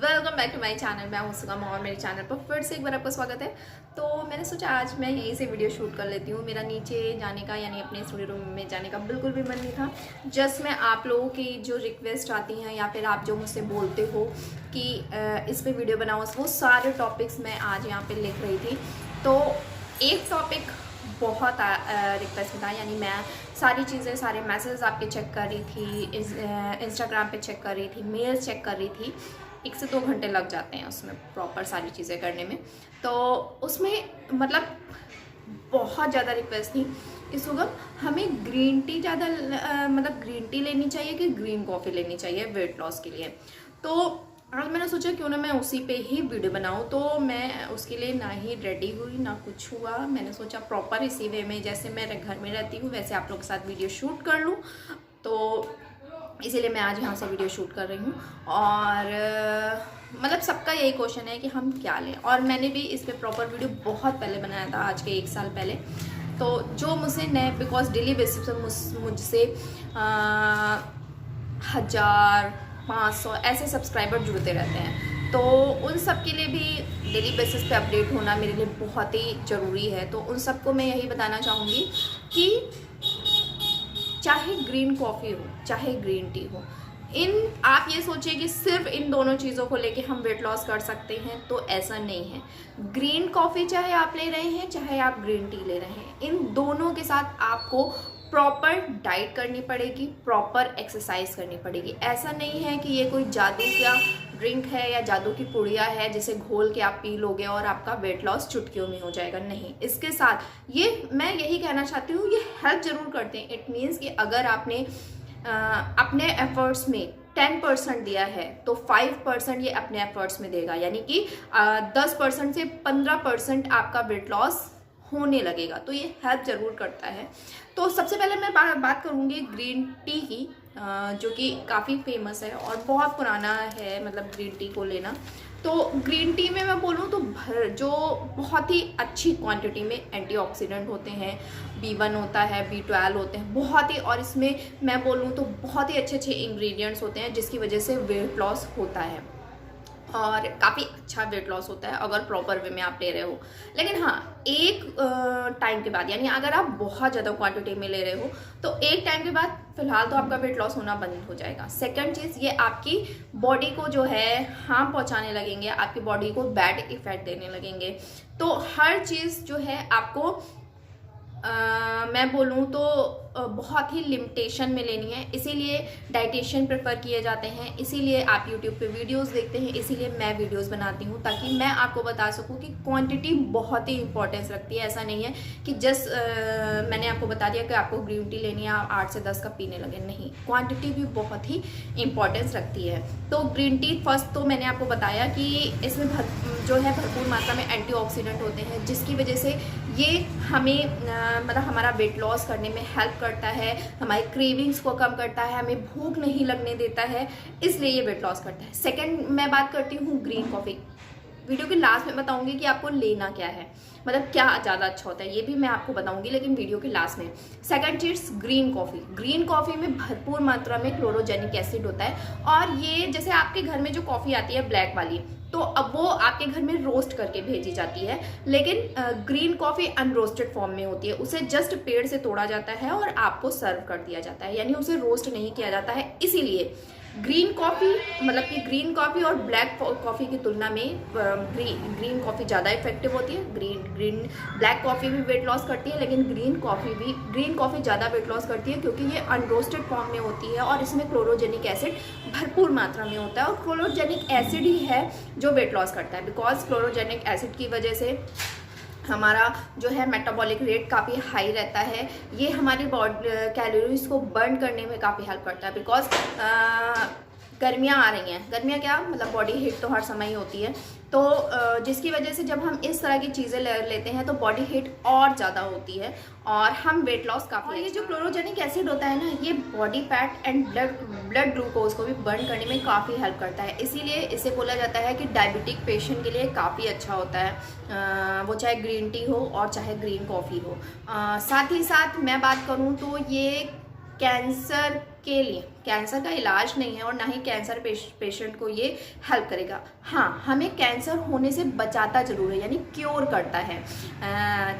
Welcome back to my channel. मैं हूं सुगम और मेरे चैनल पर फिर से एक बार आपका स्वागत है। तो मैंने सोचा आज मैं यहीं से वीडियो शूट कर लेती हूँ। मेरा नीचे जाने का यानी अपने स्टूडियो रूम में जाने का बिल्कुल भी मन नहीं था। जस्ट मैं आप लोगों की जो रिक्वेस्ट आती हैं या फिर आप जो मुझसे बोलते हो कि इस पर वीडियो बनाओ, वो सारे टॉपिक्स मैं आज यहाँ पर लिख रही थी। तो एक टॉपिक बहुत रिक्वेस्ट था, यानी मैं सारी चीज़ें, सारे मैसेज आपके चेक कर रही थी, इंस्टाग्राम पे चेक कर रही थी, मेल चेक कर रही थी। 1 से 2 घंटे लग जाते हैं उसमें प्रॉपर सारी चीज़ें करने में। तो उसमें मतलब बहुत ज़्यादा रिक्वेस्ट थी कि सुगम हमें ग्रीन टी ज़्यादा मतलब ग्रीन टी लेनी चाहिए कि ग्रीन कॉफ़ी लेनी चाहिए वेट लॉस के लिए। तो आज मैंने सोचा क्यों ना मैं उसी पे ही वीडियो बनाऊं। तो मैं उसके लिए ना ही रेडी हुई ना कुछ हुआ। मैंने सोचा प्रॉपर इसी वे में, जैसे मैं घर में रहती हूँ वैसे आप लोगों के साथ वीडियो शूट कर लूँ। तो इसीलिए मैं आज यहाँ से वीडियो शूट कर रही हूँ। और मतलब सबका यही क्वेश्चन है कि हम क्या लें, और मैंने भी इस पर प्रॉपर वीडियो बहुत पहले बनाया था, आज के 1 साल पहले। तो जो मुझसे नए, बिकॉज डेली बेसिस पर मुझसे 1000-500 ऐसे सब्सक्राइबर जुड़ते रहते हैं। तो उन सब के लिए भी डेली बेसिस पे अपडेट होना मेरे लिए बहुत ही ज़रूरी है। तो उन सबको मैं यही बताना चाहूँगी कि चाहे ग्रीन कॉफ़ी हो चाहे ग्रीन टी हो, आप ये सोचिए कि सिर्फ इन दोनों चीज़ों को लेके हम वेट लॉस कर सकते हैं, तो ऐसा नहीं है। ग्रीन कॉफ़ी चाहे आप ले रहे हैं चाहे आप ग्रीन टी ले रहे हैं, इन दोनों के साथ आपको प्रॉपर डाइट करनी पड़ेगी, प्रॉपर एक्सरसाइज करनी पड़ेगी। ऐसा नहीं है कि ये कोई जादू का ड्रिंक है या जादू की पुड़िया है जिसे घोल के आप पी लोगे और आपका वेट लॉस चुटकियों में हो जाएगा। नहीं, इसके साथ ये मैं यही कहना चाहती हूँ, ये हेल्प जरूर करते हैं। इट मीन्स कि अगर आपने अपने एफर्ट्स में 10% दिया है तो 5% ये अपने एफर्ट्स में देगा, यानी कि 10% से 15% आपका वेट लॉस होने लगेगा। तो ये हेल्प जरूर करता है। तो सबसे पहले मैं बात करूँगी ग्रीन टी की, जो कि काफ़ी फेमस है और बहुत पुराना है, मतलब ग्रीन टी को लेना। तो ग्रीन टी में मैं बोलूँ तो जो बहुत ही अच्छी क्वांटिटी में एंटीऑक्सीडेंट होते हैं, B1 होता है, B12 होते हैं बहुत ही, और इसमें मैं बोलूँ तो बहुत ही अच्छे अच्छे इंग्रेडिएंट्स होते हैं जिसकी वजह से वेट लॉस होता है और काफ़ी अच्छा वेट लॉस होता है अगर प्रॉपर वे में आप ले रहे हो। लेकिन हाँ, एक टाइम के बाद, यानी अगर आप बहुत ज़्यादा क्वांटिटी में ले रहे हो तो एक टाइम के बाद फिलहाल तो आपका वेट लॉस होना बंद हो जाएगा। सेकंड चीज़, ये आपकी बॉडी को जो है हार्म पहुंचाने लगेंगे, आपकी बॉडी को बैड इफेक्ट देने लगेंगे। तो हर चीज़ जो है आपको मैं बोलूँ तो बहुत ही लिमिटेशन में लेनी है। इसीलिए डाइटिशियन प्रेफर किए जाते हैं, इसीलिए आप यूट्यूब पे वीडियोस देखते हैं, इसीलिए मैं वीडियोस बनाती हूँ ताकि मैं आपको बता सकूँ कि क्वांटिटी बहुत ही इंपॉर्टेंस रखती है। ऐसा नहीं है कि जस्ट मैंने आपको बता दिया कि आपको ग्रीन टी लेनी है, आप 8 से 10 कप पीने लगे। नहीं, क्वान्टिटी भी बहुत ही इंपॉर्टेंस रखती है। तो ग्रीन टी फर्स्ट तो मैंने आपको बताया कि इसमें जो है भरपूर मात्रा में एंटीऑक्सीडेंट होते हैं, जिसकी वजह से ये हमें मतलब हमारा वेट लॉस करने में हेल्प करता है, हमारी क्रेविंग्स को कम करता है, हमें भूख नहीं लगने देता है, इसलिए ये वेट लॉस करता है। सेकंड मैं बात करती हूँ ग्रीन कॉफ़ी। वीडियो के लास्ट में बताऊंगी कि आपको लेना क्या है, मतलब क्या ज़्यादा अच्छा होता है, ये भी मैं आपको बताऊंगी, लेकिन वीडियो के लास्ट में। सेकंड चीज़, ग्रीन कॉफ़ी। ग्रीन कॉफ़ी में भरपूर मात्रा में क्लोरोजेनिक एसिड होता है, और ये जैसे आपके घर में जो कॉफ़ी आती है ब्लैक वाली, तो अब वो आपके घर में रोस्ट करके भेजी जाती है, लेकिन ग्रीन कॉफ़ी अनरोस्टेड फॉर्म में होती है। उसे जस्ट पेड़ से तोड़ा जाता है और आपको सर्व कर दिया जाता है, यानी उसे रोस्ट नहीं किया जाता है। इसीलिए ग्रीन कॉफ़ी, मतलब कि ग्रीन कॉफ़ी और ब्लैक कॉफ़ी की तुलना में ग्रीन कॉफ़ी ज़्यादा इफेक्टिव होती है। ब्लैक कॉफ़ी भी वेट लॉस करती है, लेकिन ग्रीन कॉफ़ी ज़्यादा वेट लॉस करती है क्योंकि ये अनरोस्टेड फॉर्म में होती है और इसमें क्लोरोजेनिक एसिड भरपूर मात्रा में होता है। और क्लोरोजेनिक एसिड ही है जो वेट लॉस करता है, बिकॉज क्लोरोजेनिक एसिड की वजह से हमारा जो है मेटाबॉलिक रेट काफ़ी हाई रहता है। ये हमारी बॉडी कैलोरीज को बर्न करने में काफ़ी हेल्प करता है, बिकॉज गर्मियाँ आ रही हैं। गर्मियाँ क्या, मतलब बॉडी हीट तो हर समय ही होती है, तो जिसकी वजह से जब हम इस तरह की चीज़ें लेते हैं तो बॉडी हीट और ज़्यादा होती है और हम वेट लॉस काफ़ी। ये जो क्लोरोजेनिक एसिड होता है ना, ये body fat and blood glucose को भी बर्न करने में काफ़ी हेल्प करता है। इसीलिए इसे बोला जाता है कि डायबिटिक पेशेंट के लिए काफ़ी अच्छा होता है, वो चाहे ग्रीन टी हो और चाहे ग्रीन कॉफ़ी हो। साथ ही साथ मैं बात करूँ तो ये कैंसर के लिए कैंसर का इलाज नहीं है और ना ही कैंसर पेशेंट को ये हेल्प करेगा। हाँ, हमें कैंसर होने से बचाता जरूर है, यानी क्योर करता है।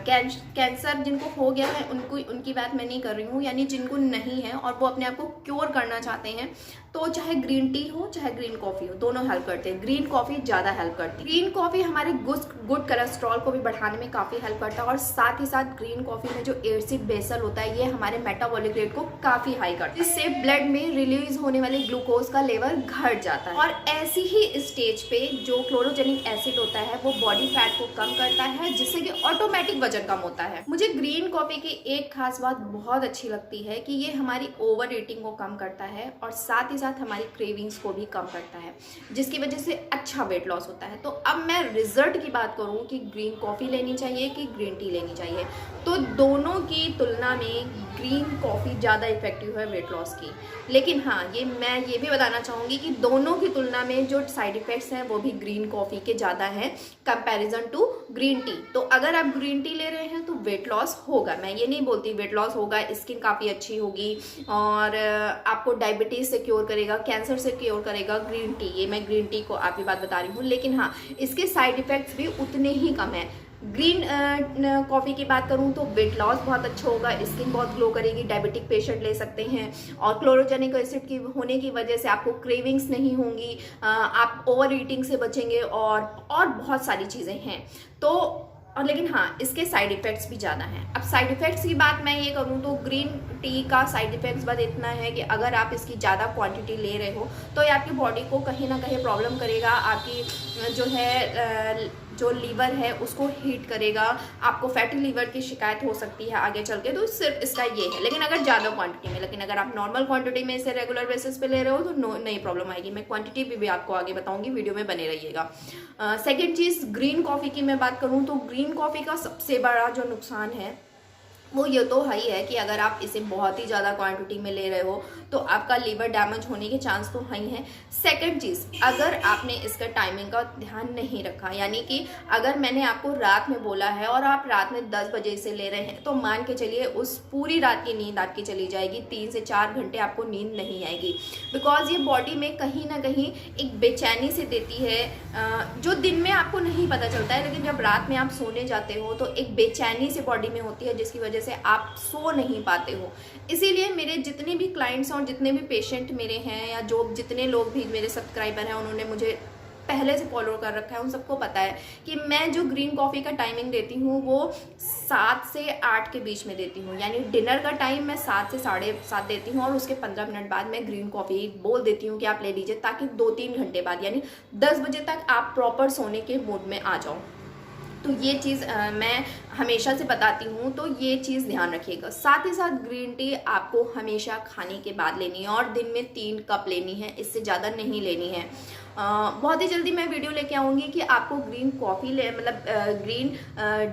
कैंसर जिनको हो गया है उनकी बात मैं नहीं कर रही हूँ, यानी जिनको नहीं है और वो अपने आप को क्योर करना चाहते हैं, तो चाहे ग्रीन टी हो चाहे ग्रीन कॉफ़ी हो, दोनों हेल्प करते हैं। ग्रीन कॉफ़ी ज़्यादा हेल्प करती है। ग्रीन कॉफ़ी हमारे गुड कोलेस्ट्रॉल को भी बढ़ाने में काफ़ी हेल्प करता है और साथ ही साथ ग्रीन कॉफ़ी में जो एसिड बेसल होता है ये हमारे मेटाबॉलिक रेट को काफ़ी हाई करता है, जिससे ब्लड में रिलीज होने वाले ग्लूकोज का लेवल घट जाता है। और ऐसी ही स्टेज पे जो क्लोरोजेनिक एसिड होता है वो बॉडी फैट को कम करता है, जिससे कि ऑटोमेटिक वजन कम होता है। मुझे ग्रीन कॉफ़ी की एक खास बात बहुत अच्छी लगती है कि ये हमारी ओवर ईटिंग को कम करता है और साथ ही साथ हमारी क्रेविंग्स को भी कम करता है, जिसकी वजह से अच्छा वेट लॉस होता है। तो अब मैं रिजल्ट की बात करूं कि ग्रीन कॉफ़ी लेनी चाहिए कि ग्रीन टी लेनी चाहिए, तो दोनों की तुलना में ग्रीन कॉफ़ी ज़्यादा इफेक्टिव है वेट लॉस की। लेकिन हाँ, मैं ये भी बताना चाहूँगी कि दोनों की तुलना में जो साइड इफ़ेक्ट्स हैं वो भी ग्रीन कॉफ़ी के ज़्यादा हैं कंपैरिजन टू ग्रीन टी। तो अगर आप ग्रीन टी ले रहे हैं तो वेट लॉस होगा, मैं ये नहीं बोलती वेट लॉस होगा, स्किन काफ़ी अच्छी होगी और आपको डायबिटीज़ से क्योर करेगा, कैंसर से क्योर करेगा ग्रीन टी। ये मैं ग्रीन टी को आपकी बात बता रही हूँ, लेकिन हाँ, इसके साइड इफ़ेक्ट्स भी उतने ही कम है। ग्रीन कॉफ़ी की बात करूं तो वेट लॉस बहुत अच्छा होगा, स्किन बहुत ग्लो करेगी, डायबिटिक पेशेंट ले सकते हैं और क्लोरोजेनिक एसिड की होने की वजह से आपको क्रेविंग्स नहीं होंगी, आप ओवर ईटिंग से बचेंगे और बहुत सारी चीज़ें हैं। तो और लेकिन हाँ, इसके साइड इफ़ेक्ट्स भी ज़्यादा हैं। अब साइड इफ़ेक्ट्स की बात मैं ये करूँ तो ग्रीन टी का साइड इफ़ेक्ट्स बस इतना है कि अगर आप इसकी ज़्यादा क्वांटिटी ले रहे हो तो ये आपकी बॉडी को कहीं ना कहीं प्रॉब्लम करेगा, आपकी जो है जो लीवर है उसको हीट करेगा, आपको फैटी लीवर की शिकायत हो सकती है आगे चल के। तो सिर्फ इसका ये है, लेकिन अगर ज़्यादा क्वांटिटी में, लेकिन अगर आप नॉर्मल क्वांटिटी में इसे रेगुलर बेसिस पे ले रहे हो तो नई प्रॉब्लम आएगी। मैं क्वांटिटी भी आपको आगे बताऊंगी, वीडियो में बने रहिएगा। सेकेंड चीज़, ग्रीन कॉफ़ी की मैं बात करूँ तो ग्रीन कॉफ़ी का सबसे बड़ा जो नुकसान है वो ये तो है ही है कि अगर आप इसे बहुत ही ज़्यादा क्वांटिटी में ले रहे हो तो आपका लीवर डैमेज होने के चांस तो है ही है। सेकंड चीज़, अगर आपने इसका टाइमिंग का ध्यान नहीं रखा, यानी कि अगर मैंने आपको रात में बोला है और आप रात में 10 बजे से ले रहे हैं तो मान के चलिए उस पूरी रात की नींद आपकी चली जाएगी, 3 से 4 घंटे आपको नींद नहीं आएगी, बिकॉज ये बॉडी में कहीं ना कहीं एक बेचैनी से देती है जो दिन में आपको नहीं पता चलता है, लेकिन जब रात में आप सोने जाते हो तो एक बेचैनी से बॉडी में होती है जिसकी वजह से आप सो नहीं पाते हो। इसीलिए मेरे जितने भी क्लाइंट्स हैं और जितने भी पेशेंट मेरे हैं या जो जितने लोग भी मेरे सब्सक्राइबर हैं उन्होंने मुझे पहले से फॉलो कर रखा है, उन सबको पता है कि मैं जो ग्रीन कॉफ़ी का टाइमिंग देती हूँ वो 7 से 8 के बीच में देती हूँ, यानी डिनर का टाइम मैं 7 से 7:30 देती हूँ और उसके 15 मिनट बाद मैं ग्रीन कॉफ़ी बोल देती हूँ कि आप ले लीजिए, ताकि 2-3 घंटे बाद यानी 10 बजे तक आप प्रॉपर सोने के मूड में आ जाओ। तो ये चीज़ मैं हमेशा से बताती हूँ, तो ये चीज़ ध्यान रखिएगा। साथ ही साथ ग्रीन टी आपको हमेशा खाने के बाद लेनी है और दिन में 3 कप लेनी है, इससे ज़्यादा नहीं लेनी है। बहुत ही जल्दी मैं वीडियो लेके आऊँगी कि आपको ग्रीन कॉफ़ी ग्रीन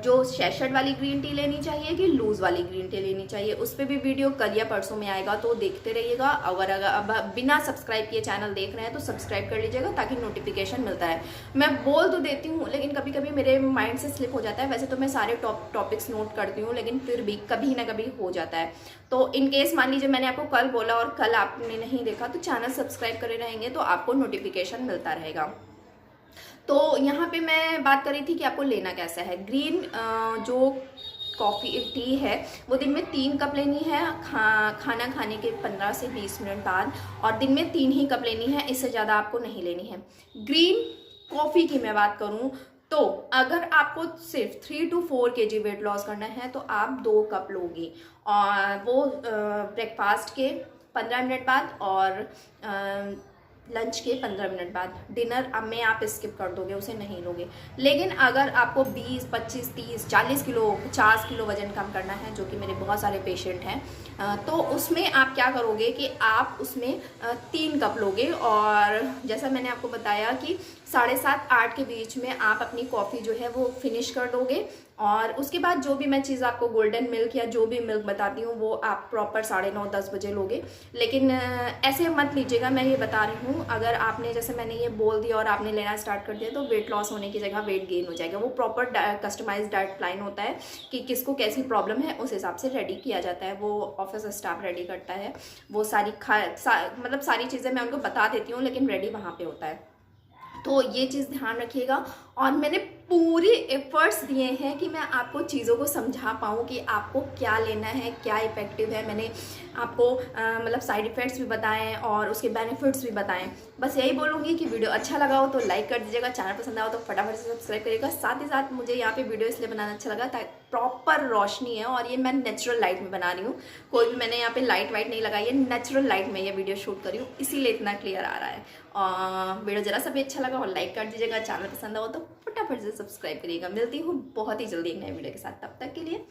जो शैशट वाली ग्रीन टी लेनी चाहिए कि लूज़ वाली ग्रीन टी लेनी चाहिए, उस पर भी वीडियो कल या परसों में आएगा, तो देखते रहिएगा। अगर अब बिना सब्सक्राइब किए चैनल देख रहे हैं तो सब्सक्राइब कर लीजिएगा ताकि नोटिफिकेशन मिलता है। मैं बोल तो देती हूँ लेकिन कभी कभी मेरे माइंड से स्लिप हो जाता है। वैसे तो मैं सारे टॉपिक्स नोट करती हूँ, लेकिन फिर भी कभी ना कभी हो जाता है। तो इन केस मान लीजिए मैंने आपको कल बोला और कल आपने नहीं देखा तो चैनल सब्सक्राइब करे रहेंगे तो आपको नोटिफिकेशन मिलता रहेगा। तो यहाँ पे मैं बात कर रही थी कि आपको लेना कैसा है। ग्रीन जो कॉफ़ी टी है वो दिन में 3 कप लेनी है खाना खाने के 15 से 20 मिनट बाद, और दिन में 3 ही कप लेनी है, इससे ज़्यादा आपको नहीं लेनी है। ग्रीन कॉफ़ी की मैं बात करूँ तो अगर आपको सिर्फ 3 to 4 kg वेट लॉस करना है तो आप 2 कप लोगी, और वो ब्रेकफास्ट के 15 मिनट बाद और लंच के 15 मिनट बाद। डिनर अब में आप स्किप कर दोगे, उसे नहीं लोगे। लेकिन अगर आपको 20, 25, 30, 40 किलो 50 किलो वजन कम करना है, जो कि मेरे बहुत सारे पेशेंट हैं, तो उसमें आप क्या करोगे कि आप उसमें 3 कप लोगे, और जैसा मैंने आपको बताया कि 7:30-8 के बीच में आप अपनी कॉफ़ी जो है वो फिनिश कर दोगे। और उसके बाद जो भी मैं चीज़ आपको गोल्डन मिल्क या जो भी मिल्क बताती हूँ वो आप प्रॉपर 9:30-10 बजे लोगे। लेकिन ऐसे मत लीजिएगा, मैं ये बता रही हूँ, अगर आपने जैसे मैंने ये बोल दिया और आपने लेना स्टार्ट कर दिया तो वेट लॉस होने की जगह वेट गेन हो जाएगा। वो प्रॉपर कस्टमाइज डाइट प्लान होता है कि किसको कैसी प्रॉब्लम है उस हिसाब से रेडी किया जाता है, वो ऑफिस स्टाफ रेडी करता है। वो मतलब सारी चीज़ें मैं उनको बता देती हूँ, लेकिन रेडी वहाँ पे होता है। तो ये चीज़ ध्यान रखिएगा। और मैंने पूरे एफर्ट्स दिए हैं कि मैं आपको चीज़ों को समझा पाऊँ कि आपको क्या लेना है, क्या इफ़ेक्टिव है। मैंने आपको मतलब साइड इफ़ेक्ट्स भी बताएं और उसके बेनिफिट्स भी बताएं। बस यही बोलूँगी कि वीडियो अच्छा लगा हो तो लाइक कर दीजिएगा, चैनल पसंद आओ तो फटाफट से सब्सक्राइब करिएगा। साथ ही साथ मुझे यहाँ पे वीडियो इसलिए बनाना अच्छा लगा ताकि प्रॉपर रोशनी है और ये मैं नेचुरल लाइट में बना रही हूँ, कोई भी मैंने यहाँ पे लाइट वाइट नहीं लगाई है, नेचुरल लाइट में ये वीडियो शूट करी हूँ, इसीलिए इतना क्लियर आ रहा है। और वीडियो जरा सा भी अच्छा लगा और लाइक कर दीजिएगा, चैनल पसंद आओ तो फटाफट से सब्सक्राइब करिएगा। मिलती हूँ बहुत ही जल्दी एक नए वीडियो के साथ, तब तक के लिए